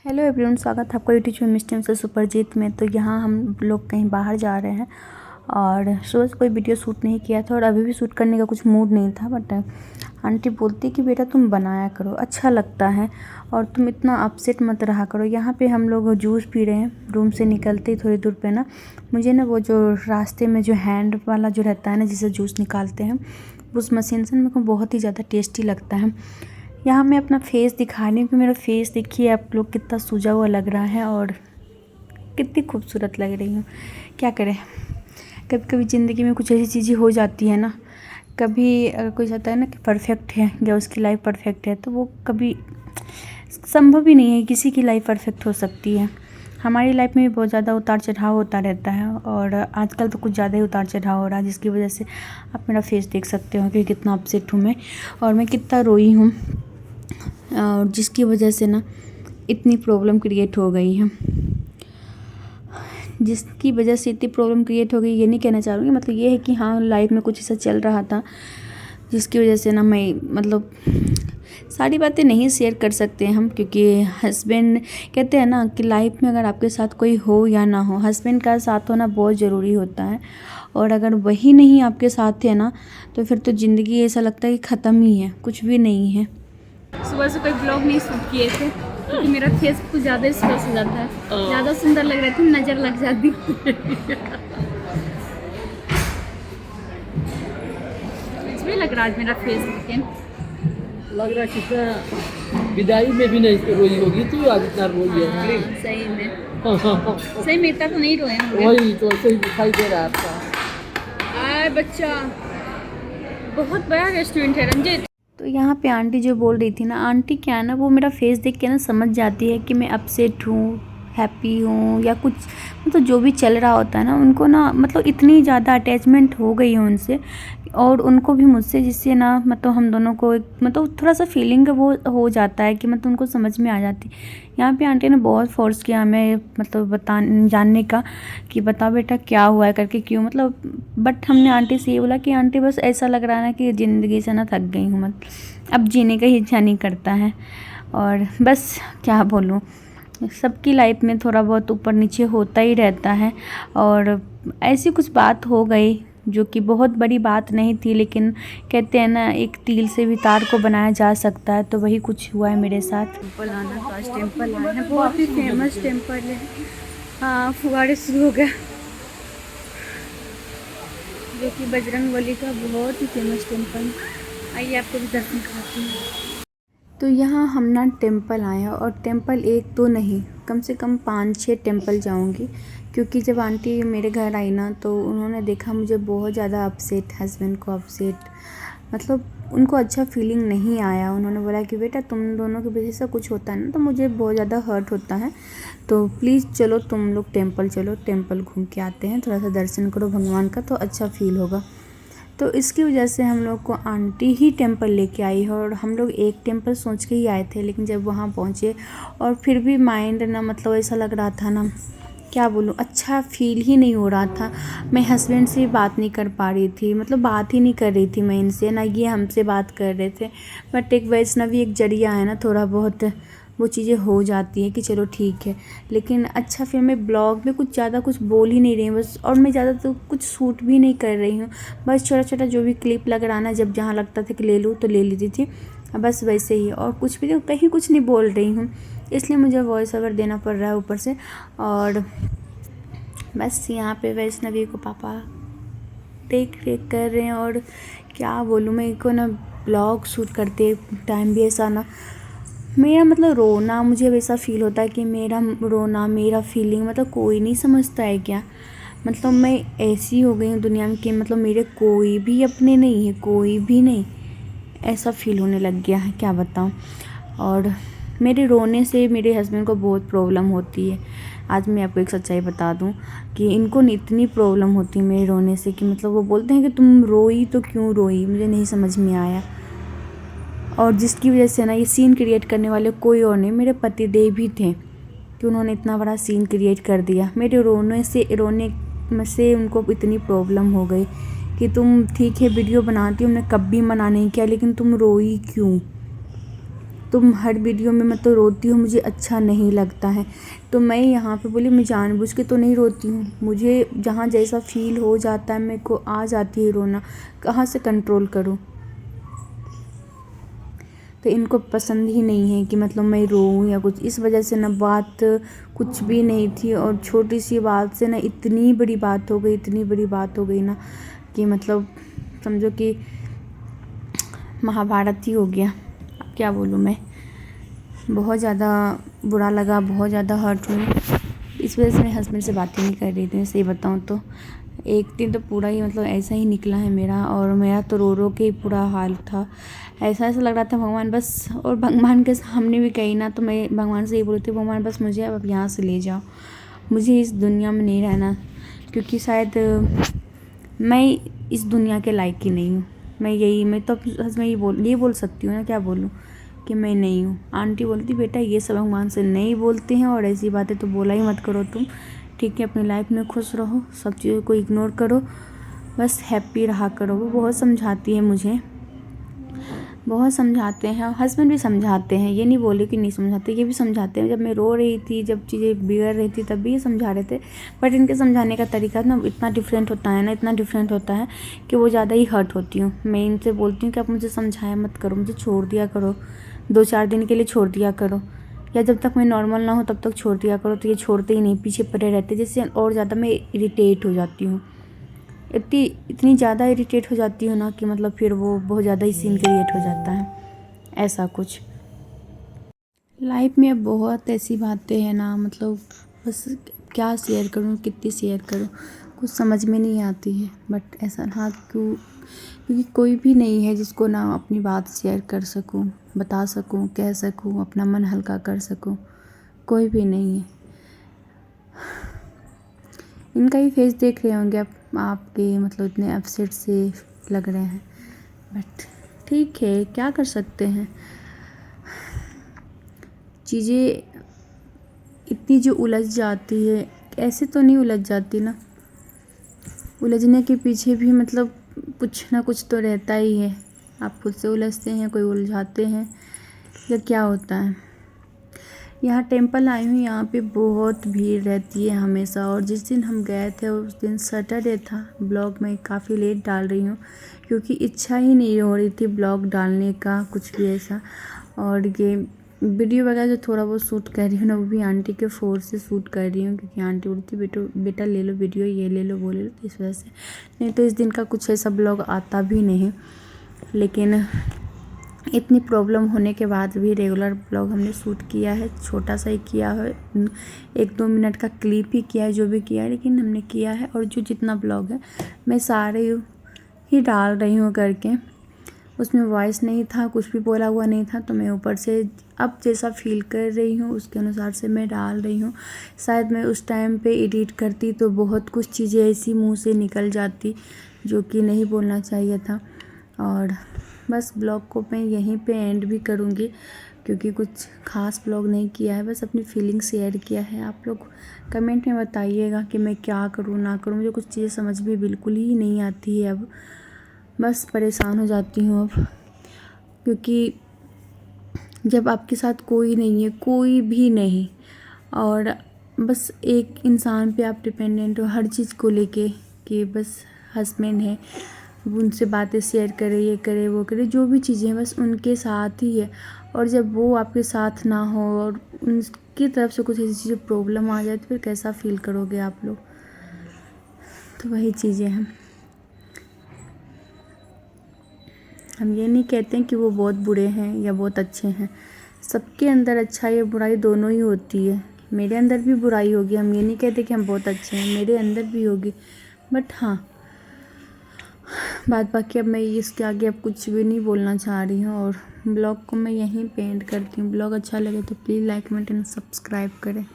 Hello everyone, स्वागत है आपका यूट्यूब चैनल मिस्टर से सुपरजीत में। तो यहाँ हम लोग कहीं बाहर जा रहे हैं और सुबह से कोई वीडियो शूट नहीं किया था और अभी भी शूट करने का कुछ मूड नहीं था। बट आंटी बोलती कि बेटा तुम बनाया करो, अच्छा लगता है और तुम इतना अपसेट मत रहा करो। यहाँ पे हम लोग जूस पी रहे हैं। रूम से निकलते ही थोड़ी दूर पे ना मुझे ना वो जो रास्ते में जो हैंड वाला जो रहता है ना, जिससे जूस निकालते हैं, उस मशीन से मेरे को बहुत ही ज़्यादा टेस्टी लगता है। यहाँ मैं अपना फेस दिखा रही हूँ कि मेरा फेस देखिए आप लोग, कितना सूजा हुआ लग रहा है और कितनी खूबसूरत लग रही हूँ। क्या करें, कभी कभी ज़िंदगी में कुछ ऐसी चीज़ें हो जाती है ना। कभी अगर कोई चाहता है ना कि परफेक्ट है या उसकी लाइफ परफेक्ट है, तो वो कभी संभव ही नहीं है। किसी की लाइफ परफेक्ट हो सकती है। हमारी लाइफ में भी बहुत ज़्यादा उतार चढ़ाव होता रहता है और आजकल तो कुछ ज़्यादा ही उतार चढ़ाव हो रहा है, जिसकी वजह से आप मेरा फेस देख सकते हो कि कितना अपसेट हूँ मैं और मैं कितना रोई हूँ, और जिसकी वजह से ना इतनी प्रॉब्लम क्रिएट हो गई है। जिसकी वजह से इतनी प्रॉब्लम क्रिएट हो गई, ये नहीं कहना चाहूँगी, मतलब ये है कि हाँ लाइफ में कुछ ऐसा चल रहा था जिसकी वजह से ना मैं मतलब सारी बातें नहीं शेयर कर सकते हम, क्योंकि हस्बैंड कहते हैं ना कि लाइफ में अगर आपके साथ कोई हो या ना हो, हस्बैंड का साथ होना बहुत ज़रूरी होता है। और अगर वही नहीं आपके साथ है ना, तो फिर तो ज़िंदगी ऐसा लगता है कि ख़त्म ही है, कुछ भी नहीं है। सुबह से कोई ब्लॉग नहीं शूट किए थे क्योंकि मेरा फेस कुछ ज़्यादा स्ट्रेस हो जाता है, ज़्यादा सुंदर लग रहे थे, नज़र लग जाती। कुछ भी लग रहा है आज मेरा फेस, लेकिन लग रहा है कितना विदाई में भी नहीं रोई होगी तू, आज इतना रोई है। सही में इतना तो नहीं रोए होंगे। वही तो ऐसे ही दिखाई दे रहा है आपका। आए बच्चा, बहुत बड़ा रेस्टोरेंट है रंजित। तो यहाँ पे आंटी जो बोल रही थी ना, आंटी क्या है ना, वो मेरा फेस देख के ना समझ जाती है कि मैं अपसेट हूँ, हैप्पी हूँ या कुछ, मतलब जो भी चल रहा होता है ना, उनको ना मतलब इतनी ज़्यादा अटैचमेंट हो गई है उनसे और उनको भी मुझसे, जिससे ना मतलब हम दोनों को एक मतलब थोड़ा सा फीलिंग वो हो जाता है कि मतलब उनको समझ में आ जाती। यहाँ पे आंटी ने बहुत फोर्स किया हमें मतलब जानने का कि बता बेटा क्या हुआ है करके, क्यों मतलब। बट हमने आंटी से ये बोला कि आंटी बस ऐसा लग रहा है ना कि ज़िंदगी से ना थक गई हूँ, मतलब अब जीने का ही इच्छा नहीं करता है। और बस क्या बोलूँ, सबकी लाइफ में थोड़ा बहुत ऊपर नीचे होता ही रहता है। और ऐसी कुछ बात हो गई जो कि बहुत बड़ी बात नहीं थी, लेकिन कहते हैं ना एक तिल से भी तार को बनाया जा सकता है, तो वही कुछ हुआ है मेरे साथ। टेम्पल आना तो आज टेम्पल आना है, बहुत ही फेमस टेम्पल है। हाँ, फुहारे शुरू हो गया, जो कि बजरंगबली का बहुत ही फेमस टेम्पल है। आइए आपको भी दर्शन कराती हूँ। तो यहाँ हम ना टेम्पल आए हैं और टेम्पल एक दो नहीं, कम से कम 5-6 टेम्पल जाऊँगी, क्योंकि जब आंटी मेरे घर आई ना तो उन्होंने देखा मुझे बहुत ज़्यादा अपसेट, हस्बैंड को अपसेट, मतलब उनको अच्छा फीलिंग नहीं आया। उन्होंने बोला कि बेटा तुम दोनों की वजह से कुछ होता है ना, तो मुझे बहुत ज़्यादा हर्ट होता है, तो प्लीज़ चलो तुम लोग टेम्पल चलो, टेम्पल घूम के आते हैं, थोड़ा सा दर्शन करो भगवान का, तो अच्छा फील होगा। तो इसकी वजह से हम लोग को आंटी ही टेंपल लेके आई है और हम लोग एक टेंपल सोच के ही आए थे, लेकिन जब वहाँ पहुँचे और फिर भी माइंड ना मतलब ऐसा लग रहा था ना, क्या बोलूँ, अच्छा फील ही नहीं हो रहा था। मैं हस्बैंड से बात नहीं कर पा रही थी, मतलब बात ही नहीं कर रही थी मैं इनसे, ना ये हमसे बात कर रहे थे। बट एक वैष्णवी एक जरिया है ना, थोड़ा बहुत वो चीज़ें हो जाती हैं कि चलो ठीक है। लेकिन अच्छा फिर मैं ब्लॉग में कुछ ज़्यादा कुछ बोल ही नहीं रही हूँ बस, और मैं ज़्यादा तो कुछ शूट भी नहीं कर रही हूँ, बस छोटा छोटा जो भी क्लिप लग रहा ना, जब जहाँ लगता था कि ले लूँ तो ले लेती थी, बस वैसे ही। और कुछ भी कहीं कुछ नहीं बोल रही हूँ, इसलिए मुझे वॉइस ओवर देना पड़ रहा है ऊपर से। और बस यहाँ पे वैष्णवी को पापा देख रेख कर रहे हैं। और क्या बोलूँ, मैं को ना ब्लॉग शूट करते टाइम भी ऐसा ना, मेरा मतलब रोना, मुझे वैसा फ़ील होता है कि मेरा रोना, मेरा फीलिंग मतलब कोई नहीं समझता है क्या। मतलब मैं ऐसी हो गई हूँ दुनिया में कि मतलब मेरे कोई भी अपने नहीं है, कोई भी नहीं, ऐसा फ़ील होने लग गया है, क्या बताऊँ। और मेरे रोने से मेरे हस्बैंड को बहुत प्रॉब्लम होती है। आज मैं आपको एक सच्चाई बता दूं कि इनको इतनी प्रॉब्लम होती है मेरे रोने से कि मतलब वो बोलते हैं कि तुम रोई तो क्यों रोई, मुझे नहीं समझ में आया। और जिसकी वजह से ना ये सीन क्रिएट करने वाले कोई और नहीं, मेरे पतिदेव भी थे, कि उन्होंने इतना बड़ा सीन क्रिएट कर दिया। मेरे रोने से उनको इतनी प्रॉब्लम हो गई कि तुम ठीक है वीडियो बनाती हो, हमने कभी मना नहीं किया, लेकिन तुम रोई क्यों। तुम हर वीडियो में मतलब रोती हो, मुझे अच्छा नहीं लगता है। तो मैं यहाँ पे बोली मैं जानबूझ के तो नहीं रोती हूँ, मुझे जहाँ जैसा फील हो जाता है मेरे को आ जाती है रोना, कहाँ से कंट्रोल करूँ। तो इनको पसंद ही नहीं है कि मतलब मैं रोऊँ या कुछ, इस वजह से ना बात कुछ भी नहीं थी और छोटी सी बात से ना इतनी बड़ी बात हो गई, इतनी बड़ी बात हो गई ना कि मतलब समझो कि महाभारत ही हो गया। अब क्या बोलूँ मैं, बहुत ज़्यादा बुरा लगा, बहुत ज़्यादा हर्ट हुई। इस वजह से मैं हस्बैंड से बात ही नहीं कर रही थी, सही बताऊँ तो। एक दिन तो पूरा ही मतलब ऐसा ही निकला है मेरा, और मेरा तो रो रो के ही पूरा हाल था। ऐसा लग रहा था भगवान बस, और भगवान के सामने भी कही ना तो मैं भगवान से ये बोली थी, भगवान बस मुझे अब यहाँ से ले जाओ, मुझे इस दुनिया में नहीं रहना, क्योंकि शायद मैं इस दुनिया के लायक ही नहीं हूँ। मैं तो हस्बैंड ये बोल सकती हूँ ना, क्या बोलूँ कि मैं नहीं हूँ। आंटी बोलती बेटा ये सब भगवान से नहीं बोलते हैं, और ऐसी बातें तो बोला ही मत करो तुम, ठीक है। अपनी लाइफ में खुश रहो, सब चीज़ों को इग्नोर करो, बस हैप्पी रहा करो। वो बहुत समझाती है मुझे, बहुत समझाते हैं, हस्बैंड भी समझाते हैं, ये नहीं बोले कि नहीं समझाते, ये भी समझाते हैं। जब मैं रो रही थी, जब चीज़ें बिगड़ रही थी, तब भी ये समझा रहे थे। बट इनके समझाने का तरीका ना इतना डिफरेंट होता है ना, इतना डिफरेंट होता है कि वो ज़्यादा ही हर्ट होती हूँ। मैं इनसे बोलती हूँ कि आप मुझे समझाया मत करो, मुझे छोड़ दिया करो, 2-4 दिन के लिए छोड़ दिया करो, या जब तक मैं नॉर्मल ना हूँ तब तक छोड़ दिया करो। तो ये छोड़ते ही नहीं, पीछे पड़े रहते, जिससे और ज़्यादा मैं इरिटेट हो जाती हूँ। इतनी ज़्यादा इरिटेट हो जाती हूँ ना कि मतलब फिर वो बहुत ज़्यादा ही सीन क्रिएट हो जाता है, ऐसा कुछ। लाइफ में अब बहुत ऐसी बातें हैं ना, मतलब बस क्या शेयर करूँ, कितनी शेयर करूँ, कुछ समझ में नहीं आती है। बट ऐसा हाँ क्योंकि कोई भी नहीं है जिसको ना अपनी बात शेयर कर सकूँ, बता सकूँ, कह सकूँ, अपना मन हल्का कर सकूँ, कोई भी नहीं है। इनका ही फेस देख रहे होंगे आपके मतलब इतने अपसेट से लग रहे हैं, बट ठीक है, क्या कर सकते हैं। चीज़ें इतनी जो उलझ जाती है, ऐसे तो नहीं उलझ जाती ना, उलझने के पीछे भी मतलब कुछ ना कुछ तो रहता ही है। आप खुद से उलझते हैं, कोई उलझाते हैं, या क्या होता है। यहाँ टेंपल आई हूँ, यहाँ पे बहुत भीड़ रहती है हमेशा, और जिस दिन हम गए थे उस दिन सैटरडे था। ब्लॉग मैं काफ़ी लेट डाल रही हूँ क्योंकि इच्छा ही नहीं हो रही थी ब्लॉग डालने का, कुछ भी ऐसा। और ये वीडियो वगैरह जो थोड़ा बहुत शूट कर रही हूँ ना, वो भी आंटी के फोर्स से शूट कर रही हूँ, क्योंकि आंटी बोलती बेटा ले लो वीडियो, ये ले लो वो ले लो, तो इस वजह से। नहीं तो इस दिन का कुछ ऐसा ब्लॉग आता भी नहीं, लेकिन इतनी प्रॉब्लम होने के बाद भी रेगुलर ब्लॉग हमने शूट किया है, छोटा सा ही किया है, 1-2 मिनट का क्लिप ही किया है, जो भी किया है, लेकिन हमने किया है। और जो जितना ब्लॉग है मैं सारे ही डाल रही हूँ करके, उसमें वॉइस नहीं था, कुछ भी बोला हुआ नहीं था, तो मैं ऊपर से अब जैसा फील कर रही हूँ उसके अनुसार से मैं डाल रही हूँ। शायद मैं उस टाइम पे एडिट करती तो बहुत कुछ चीज़ें ऐसी मुंह से निकल जाती जो कि नहीं बोलना चाहिए था। और बस ब्लॉग को मैं यहीं पे एंड भी करूँगी, क्योंकि कुछ ख़ास ब्लॉग नहीं किया है, बस अपनी फीलिंग शेयर किया है। आप लोग कमेंट में बताइएगा कि मैं क्या करूँ ना करूँ, मुझे कुछ चीज़ें समझ में बिल्कुल ही नहीं आती है अब, बस परेशान हो जाती हूँ अब। क्योंकि जब आपके साथ कोई नहीं है, कोई भी नहीं, और बस एक इंसान पे आप डिपेंडेंट हो हर चीज़ को लेके, कि बस हस्बैंड है, उनसे बातें शेयर करे, ये करे वो करे, जो भी चीज़ें बस उनके साथ ही है। और जब वो आपके साथ ना हो और उनकी तरफ से कुछ ऐसी चीज़ें प्रॉब्लम आ जाए तो फिर कैसा फील करोगे आप लोग। तो वही चीज़ें हैं। हम ये नहीं कहते हैं कि वो बहुत बुरे हैं या बहुत अच्छे हैं, सबके अंदर अच्छाई या बुराई दोनों ही होती है। मेरे अंदर भी बुराई होगी, हम ये नहीं कहते कि हम बहुत अच्छे हैं, मेरे अंदर भी होगी। बट हाँ, बाकी अब मैं इसके आगे अब कुछ भी नहीं बोलना चाह रही हूँ, और ब्लॉग को मैं यहीं पे एंड करती हूँ। ब्लॉग अच्छा लगे तो please like, comment and subscribe करें।